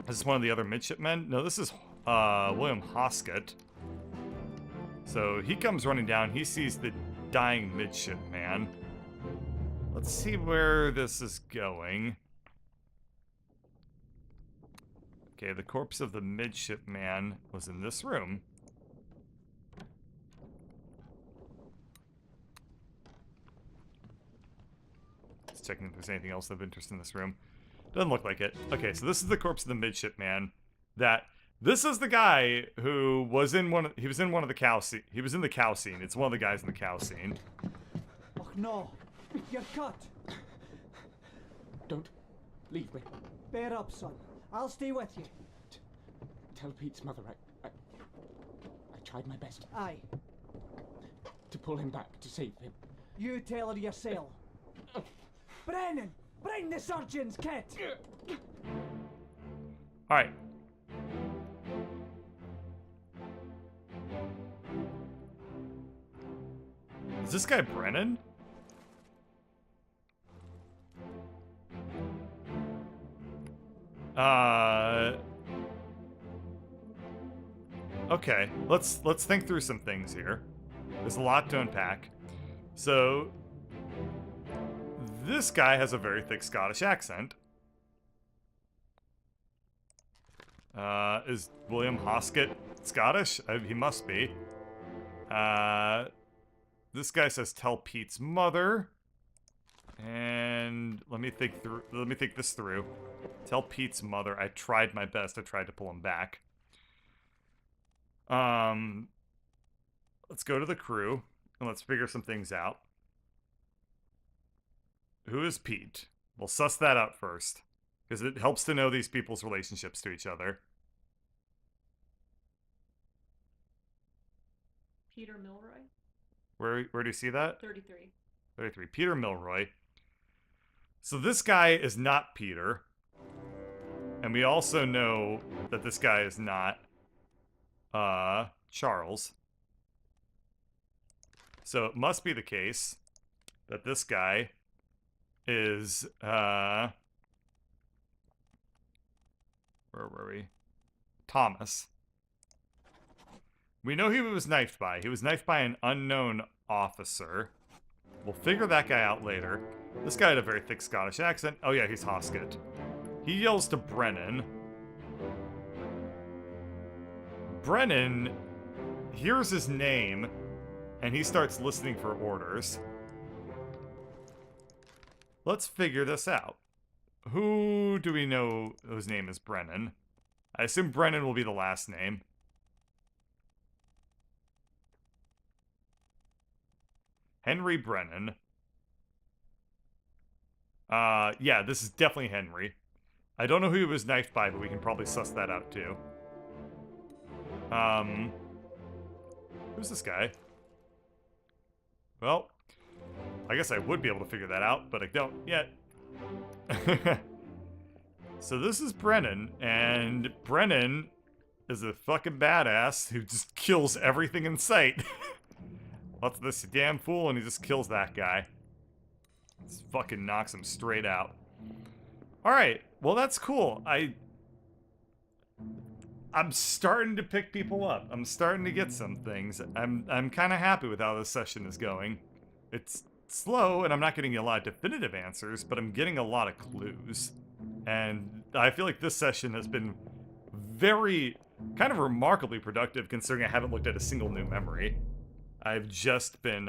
Is this one of the other midshipmen? No, this is William Hoskett. So he comes running down. He sees the dying midshipman. Let's see where this is going. Okay, the corpse of the midshipman was in this room. Just checking if there's anything else of interest in this room. Doesn't look like it. Okay, so this is the corpse of the midshipman. This is the guy who was in one of the cow scene. He was in the cow scene. It's one of the guys in the cow scene. Oh no, you're cut. Don't leave me. Bear up, son. I'll stay with you. Tell Pete's mother I tried my best. Aye. To pull him back, to save him. You tell her yourself. Brennan! Bring the surgeon's kit! Alright. Is this guy Brennan? Okay, let's think through some things here. There's a lot to unpack. So, this guy has a very thick Scottish accent. Is William Hoskett Scottish? He must be. This guy says tell Pete's mother. And let me think this through. Tell Pete's mother. I tried my best. I tried to pull him back. Let's go to the crew and let's figure some things out. Who is Pete? We'll suss that out first, because it helps to know these people's relationships to each other. Peter Milroy. Where do you see that? 33. 33. Peter Milroy. So this guy is not Peter. And we also know that this guy is not Charles. So it must be the case that this guy is where were we? Thomas. We know he was knifed by. He was knifed by an unknown officer. We'll figure that guy out later. This guy had a very thick Scottish accent. Oh yeah, he's Hoskett. He yells to Brennan. Brennan hears his name, and he starts listening for orders. Let's figure this out. Who do we know whose name is Brennan? I assume Brennan will be the last name. Henry Brennan. Yeah, this is definitely Henry. I don't know who he was knifed by, but we can probably suss that out too. Who's this guy? Well, I guess I would be able to figure that out, but I don't yet. So this is Brennan, and Brennan is a fucking badass who just kills everything in sight. What's this damn fool? And he just kills that guy. Just fucking knocks him straight out. Alright, well that's cool. I'm starting to pick people up. I'm starting to get some things. I'm kind of happy with how this session is going. It's slow, and I'm not getting a lot of definitive answers, but I'm getting a lot of clues. And I feel like this session has been very, kind of remarkably productive, considering I haven't looked at a single new memory. I've just been,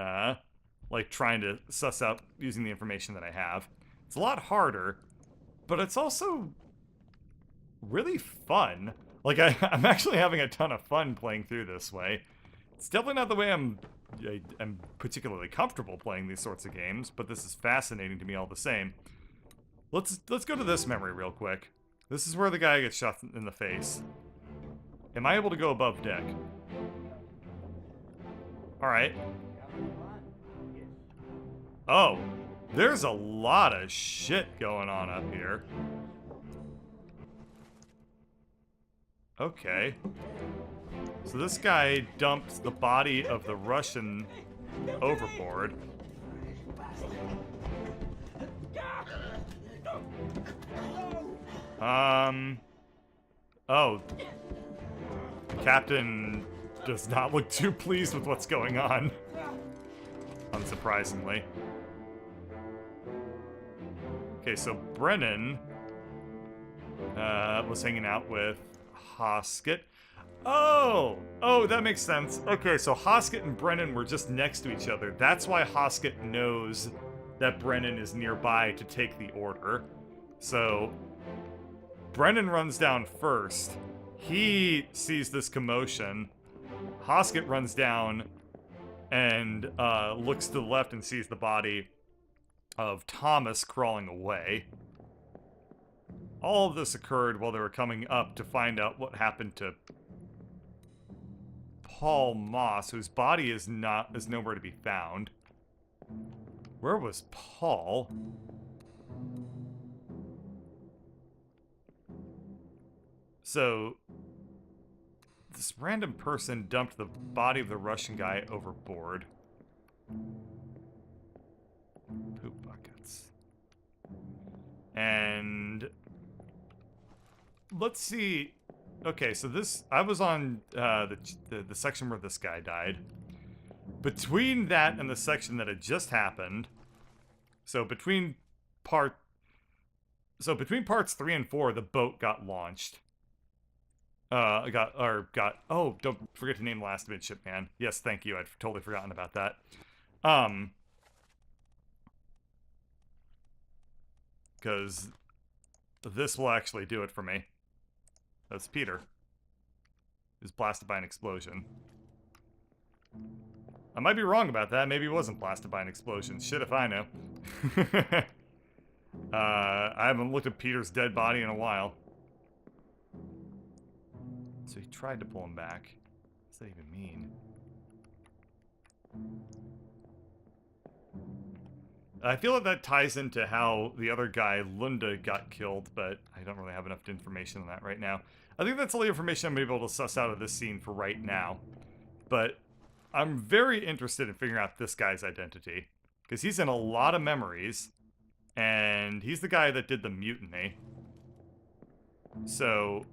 like, trying to suss out using the information that I have. It's a lot harder, but it's also really fun. Like, I'm actually having a ton of fun playing through this way. It's definitely not the way I'm particularly comfortable playing these sorts of games, but this is fascinating to me all the same. Let's go to this memory real quick. This is where the guy gets shot in the face. Am I able to go above deck? Alright. Oh, there's a lot of shit going on up here. Okay. So this guy dumped the body of the Russian overboard. Oh. Captain does not look too pleased with what's going on. Unsurprisingly. Okay, so Brennan was hanging out with Hoskett. Oh, that makes sense. Okay, so Hoskett and Brennan were just next to each other. That's why Hoskett knows that Brennan is nearby to take the order. So Brennan runs down first. He sees this commotion. Hoskett runs down and looks to the left and sees the body of Thomas crawling away. All of this occurred while they were coming up to find out what happened to Paul Moss, whose body is nowhere to be found. Where was Paul? So this random person dumped the body of the Russian guy overboard. Poop buckets. And let's see. Okay, so I was on the section where this guy died. Between that and the section that had just happened, so between parts 3 and 4, the boat got launched. Oh, don't forget to name the last midshipman. Yes, thank you. I'd totally forgotten about that. Because this will actually do it for me. That's Peter. He was blasted by an explosion. I might be wrong about that. Maybe he wasn't blasted by an explosion. Shit if I know. I haven't looked at Peter's dead body in a while. So he tried to pull him back. What does that even mean? I feel like that ties into how the other guy, Lunda, got killed, but I don't really have enough information on that right now. I think that's all the information I'm able to suss out of this scene for right now. But I'm very interested in figuring out this guy's identity, because he's in a lot of memories, and he's the guy that did the mutiny. So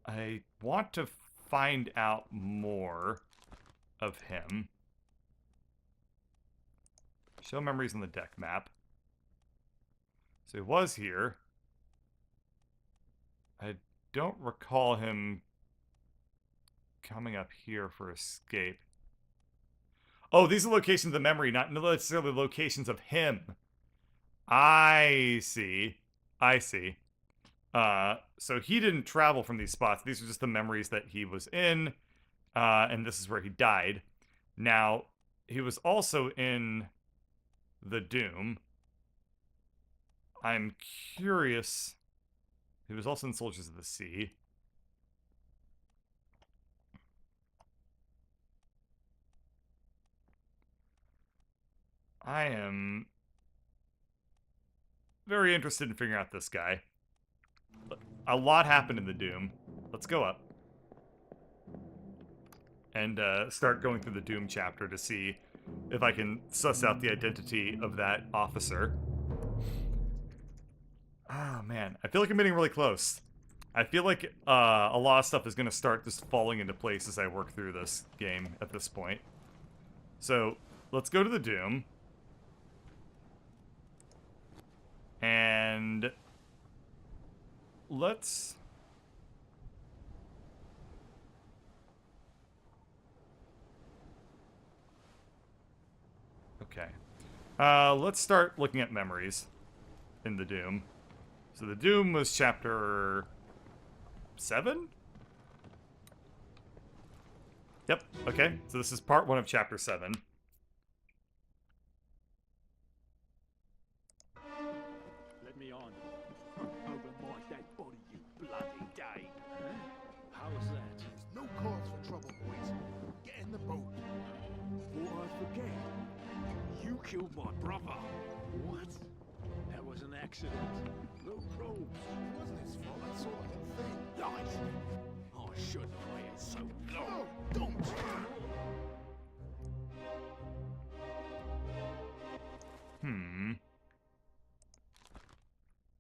I want to find out more of him. Show memories on the deck map. So he was here. I don't recall him coming up here for escape. Oh, these are locations of the memory, not necessarily locations of him. I see. I see. So he didn't travel from these spots. These are just the memories that he was in. And this is where he died. Now, he was also in the Doom. I'm curious. He was also in Soldiers of the Sea. I am very interested in figuring out this guy. A lot happened in the Doom. Let's go up. And start going through the Doom chapter to see if I can suss out the identity of that officer. Oh, man. I feel like I'm getting really close. I feel like a lot of stuff is going to start just falling into place as I work through this game at this point. So, let's go to the Doom. And let's... Okay. Let's start looking at memories in the Doom. So the Doom was chapter 7? Yep, okay. So this is part 1 of chapter 7. Let me on. Over my dead body, you bloody day. How's that? No cause for trouble, boys. Get in the boat. Before I forget, you killed my brother. What? That was an accident. No probes. It wasn't his fault. I saw the whole thing. Lies. I shouldn't have waited so long. No, don't.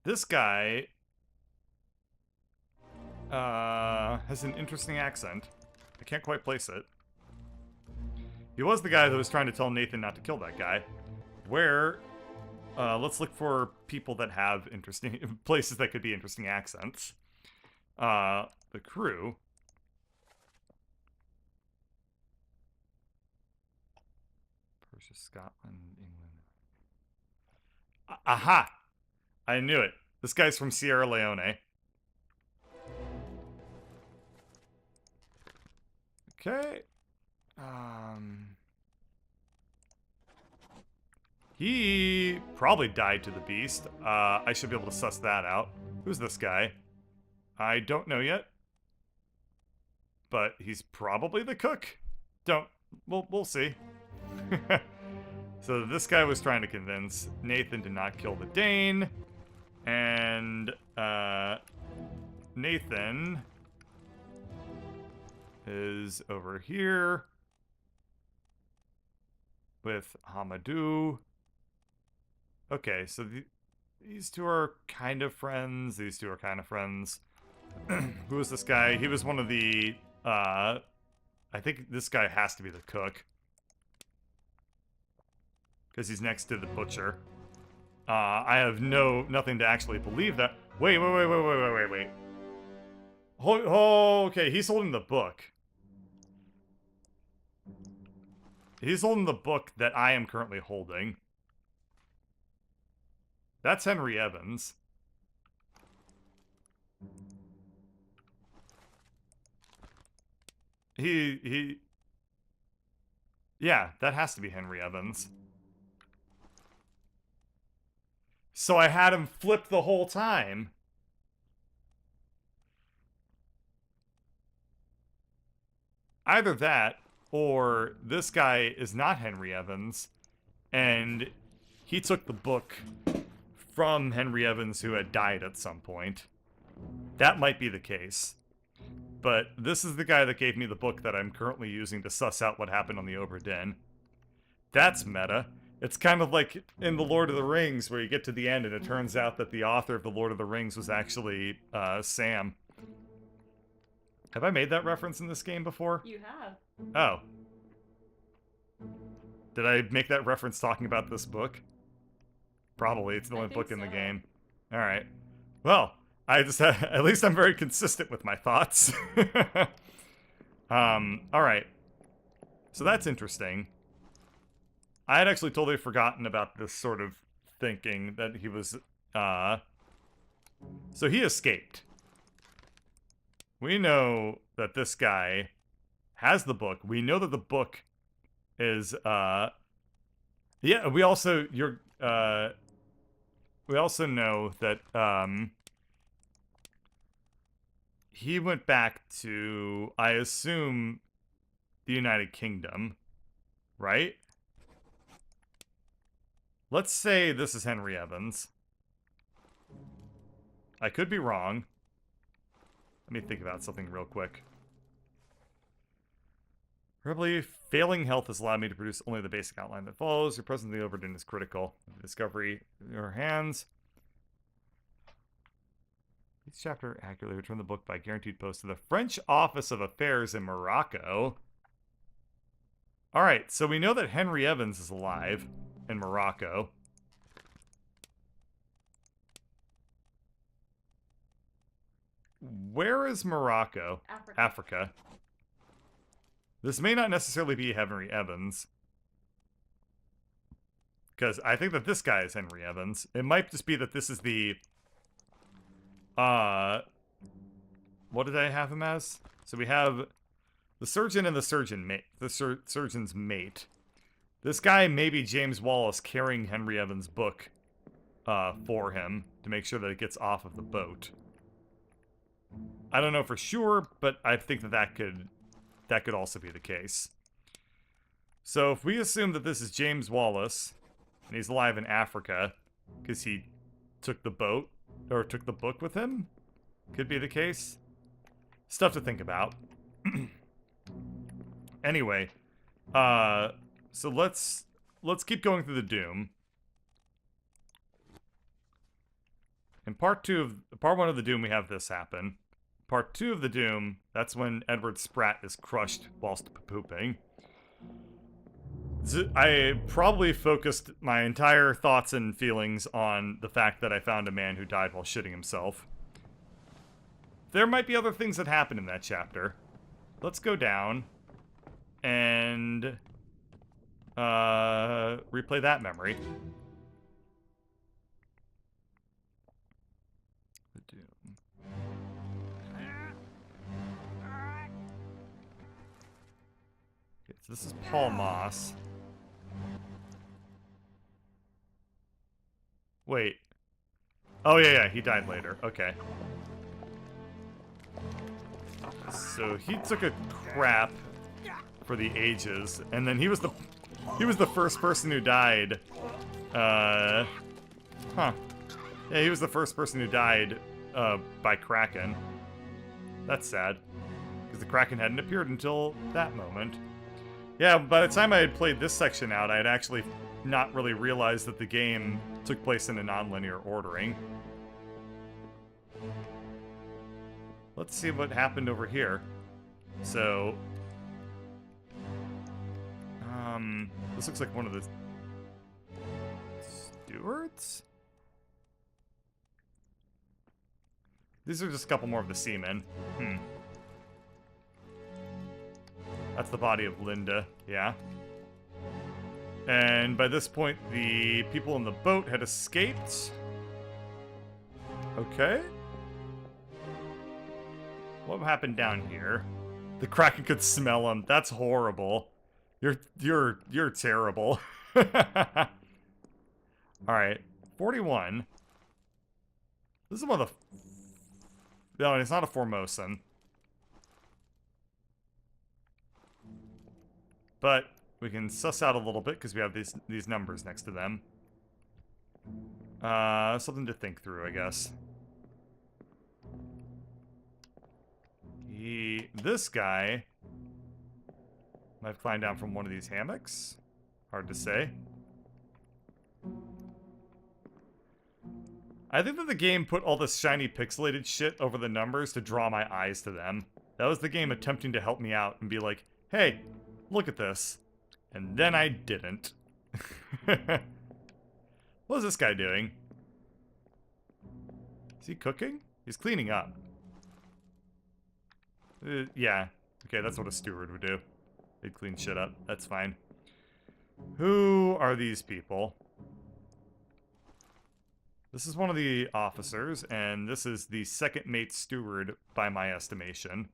This guy has an interesting accent. I can't quite place it. He was the guy that was trying to tell Nathan not to kill that guy. Where, let's look for people that have interesting places that could be interesting accents. The crew. Persia, Scotland, England. Aha! I knew it. This guy's from Sierra Leone. Okay. He probably died to the beast. I should be able to suss that out. Who's this guy? I don't know yet. But he's probably the cook. We'll see. So this guy was trying to convince Nathan to not kill the Dane. And, Nathan is over here with Hamadou. Okay, so these two are kind of friends. These two are kind of friends. Who is this guy? He was one of the, I think this guy has to be the cook. Because he's next to the butcher. I have nothing to actually believe that. Wait. Oh, okay, he's holding the book. He's holding the book that I am currently holding. That's Henry Evans. Yeah, that has to be Henry Evans. So I had him flip the whole time. Either that, or this guy is not Henry Evans, and he took the book from Henry Evans, who had died at some point. That might be the case. But this is the guy that gave me the book that I'm currently using to suss out what happened on the Obra Dinn. That's meta. It's kind of like in The Lord of the Rings, where you get to the end and it turns out that the author of The Lord of the Rings was actually Sam. Have I made that reference in this game before? You have. Oh. Did I make that reference talking about this book? Probably. It's the only book in the game. Alright. Well, I just at least I'm very consistent with my thoughts. Alright. So that's interesting. I had actually totally forgotten about this sort of thinking that he was, so he escaped. We know that this guy has the book. We know that the book is, yeah, we also know that, he went back to, I assume, the United Kingdom, right? Let's say this is Henry Evans. I could be wrong. Let me think about something real quick. Probably failing health has allowed me to produce only the basic outline that follows. Your presence in the Obra Dinn is critical. The discovery in your hands. Each chapter accurately return the book by guaranteed post to the French Office of Affairs in Morocco. Alright, so we know that Henry Evans is alive in Morocco. Where is Morocco? Africa. This may not necessarily be Henry Evans. Because I think that this guy is Henry Evans. It might just be that this is the... what did I have him as? So we have the surgeon and the surgeon mate. The surgeon's mate. This guy may be James Wallace carrying Henry Evans' book for him to make sure that it gets off of the boat. I don't know for sure, but I think that could also be the case. So if we assume that this is James Wallace, and he's alive in Africa, because he took the boat, or took the book with him, could be the case. Stuff to think about. Anyway, so let's keep going through the Doom. In part one of the Doom, we have this happen. part 2 of the Doom, that's when Edward Spratt is crushed whilst pooping. I probably focused my entire thoughts and feelings on the fact that I found a man who died while shitting himself. There might be other things that happen in that chapter. Let's go down and replay that memory. The Doom. Okay, so this is Paul Moss. Wait. Oh, yeah, he died later. Okay. So he took a crap for the ages, and then he was the first person who died. Huh. Yeah, he was the first person who died by Kraken. That's sad, because the Kraken hadn't appeared until that moment. Yeah, by the time I had played this section out, I had actually not really realized that the game took place in a non-linear ordering. Let's see what happened over here. So, this looks like one of the stewards? These are just a couple more of the seamen. That's the body of Linda, yeah. And by this point, the people in the boat had escaped. Okay. What happened down here? The Kraken could smell him. That's horrible. You're terrible. All right, 41. This is one of the. No, it's not a Formosan. But we can suss out a little bit because we have these numbers next to them. Something to think through, I guess. This guy might have climbed down from one of these hammocks. Hard to say. I think that the game put all this shiny pixelated shit over the numbers to draw my eyes to them. That was the game attempting to help me out and be like, hey, look at this. And then I didn't. What is this guy doing? Is he cooking? He's cleaning up. Yeah. Okay, that's what a steward would do. They'd clean shit up. That's fine. Who are these people? This is one of the officers, and this is the second mate steward by my estimation.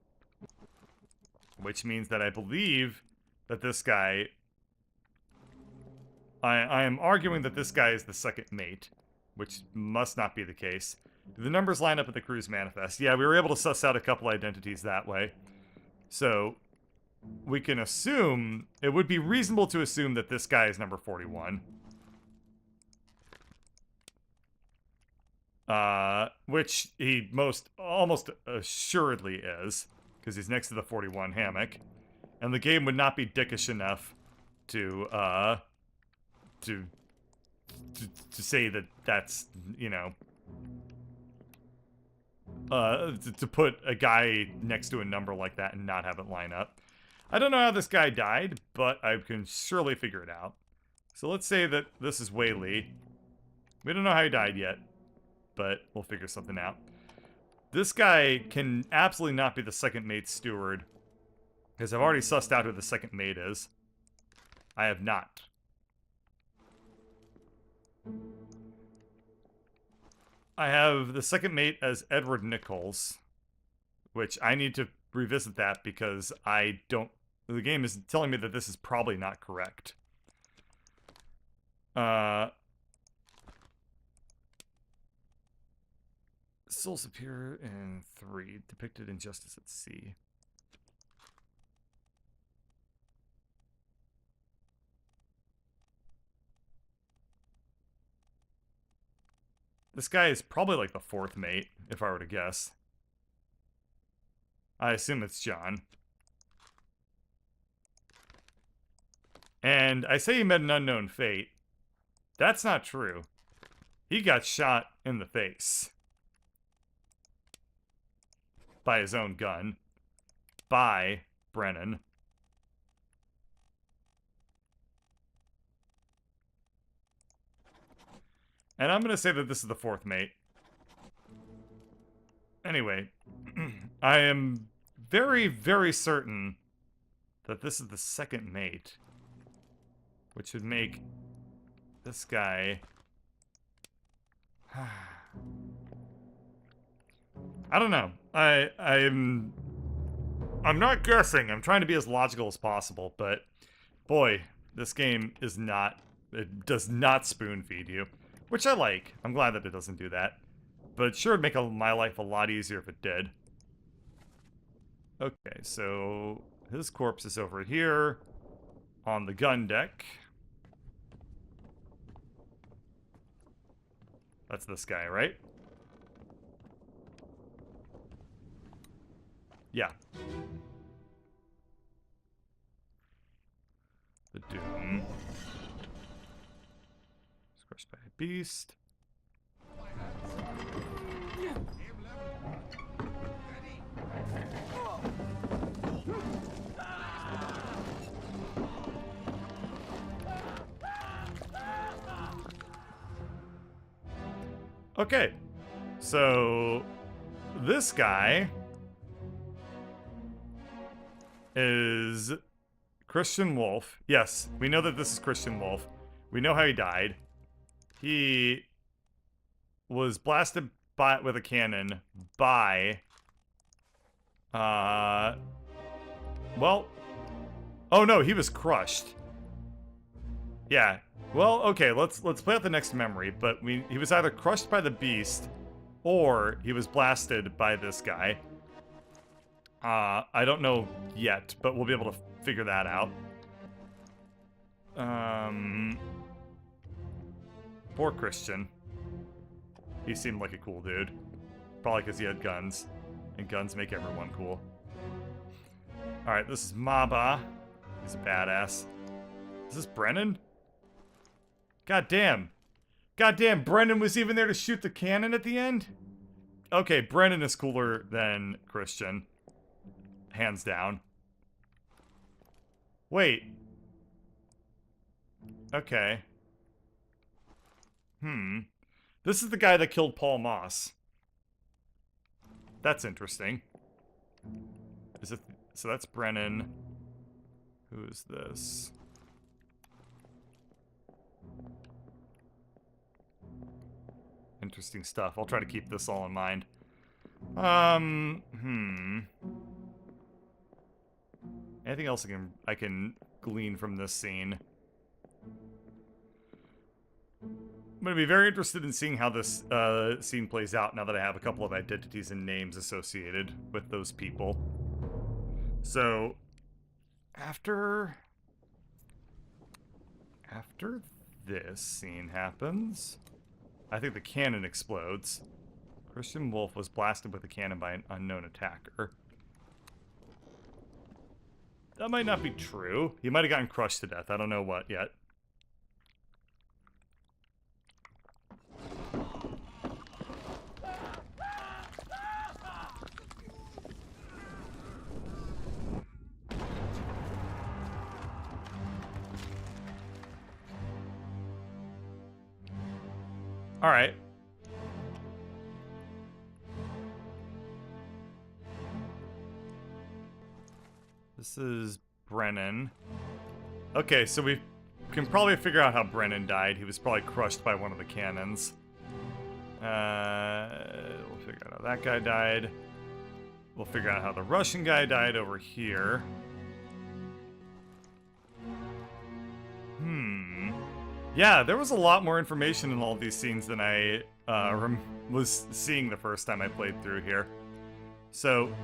Which means that I believe that this guy... I am arguing that this guy is the second mate, which must not be the case. Do the numbers line up with the crew's manifest? Yeah, we were able to suss out a couple identities that way. So, we can assume... It would be reasonable to assume that this guy is number 41. Which he almost assuredly is, because he's next to the 41 hammock. And the game would not be dickish enough to say that that's, you know... to put a guy next to a number like that and not have it line up. I don't know how this guy died, but I can surely figure it out. So let's say that this is Whaley. We don't know how he died yet, but we'll figure something out. This guy can absolutely not be the second mate steward, because I've already sussed out who the second mate is. I have not. I have the second mate as Edward Nichols, which I need to revisit that because I don't... The game is telling me that this is probably not correct. Soul Superior in 3, depicted in Justice at Sea. This guy is probably like the fourth mate, if I were to guess. I assume it's John. And I say he met an unknown fate. That's not true. He got shot in the face. by his own gun by Brennan. And I'm going to say that this is the fourth mate. Anyway, I am very, very certain that this is the second mate, which would make this guy... I don't know. I'm not guessing. I'm trying to be as logical as possible, but boy, this game is not... It does not spoon feed you, which I like. I'm glad that it doesn't do that. But it sure would make my life a lot easier if it did. Okay, so his corpse is over here on the gun deck. That's this guy, right? Yeah. The Doom. He's crushed by a beast. Okay, so this guy is Christian Wolf. Yes, we know that this is Christian Wolf. We know how he died. He was blasted with a cannon by, well, oh no, he was crushed. Yeah. Well, okay, let's play out the next memory, but he was either crushed by the beast or he was blasted by this guy. I don't know yet, but we'll be able to figure that out. Poor Christian. He seemed like a cool dude. Probably because he had guns, and guns make everyone cool. Alright, this is Maba. He's a badass. Is this Brennan? God damn. God damn, Brennan was even there to shoot the cannon at the end? Okay, Brennan is cooler than Christian. Hands down. Wait. Okay. This is the guy that killed Paul Moss. That's interesting. Is it... So that's Brennan. Who is this? Interesting stuff. I'll try to keep this all in mind. Anything else I can glean from this scene? I'm going to be very interested in seeing how this scene plays out now that I have a couple of identities and names associated with those people. So, after this scene happens, I think the cannon explodes. Christian Wolf was blasted with a cannon by an unknown attacker. That might not be true. He might have gotten crushed to death. I don't know what yet. All right. This is Brennan. Okay, so we can probably figure out how Brennan died. He was probably crushed by one of the cannons. We'll figure out how that guy died. We'll figure out how the Russian guy died over here. Yeah, there was a lot more information in all these scenes than I was seeing the first time I played through here. So,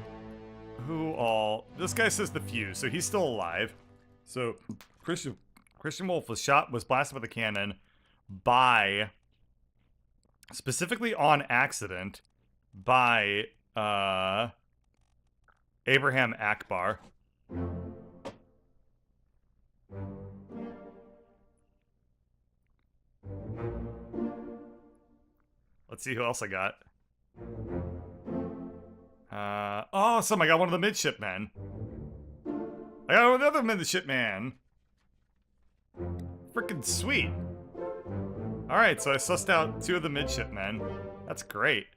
this guy says the fuse, so he's still alive. So, Christian Wolf was blasted with a cannon by, specifically on accident, by, Abraham Akbar. Let's see who else I got. Awesome, I got one of the midshipmen. I got another midshipman. Freaking sweet. Alright, so I sussed out 2 of the midshipmen. That's great.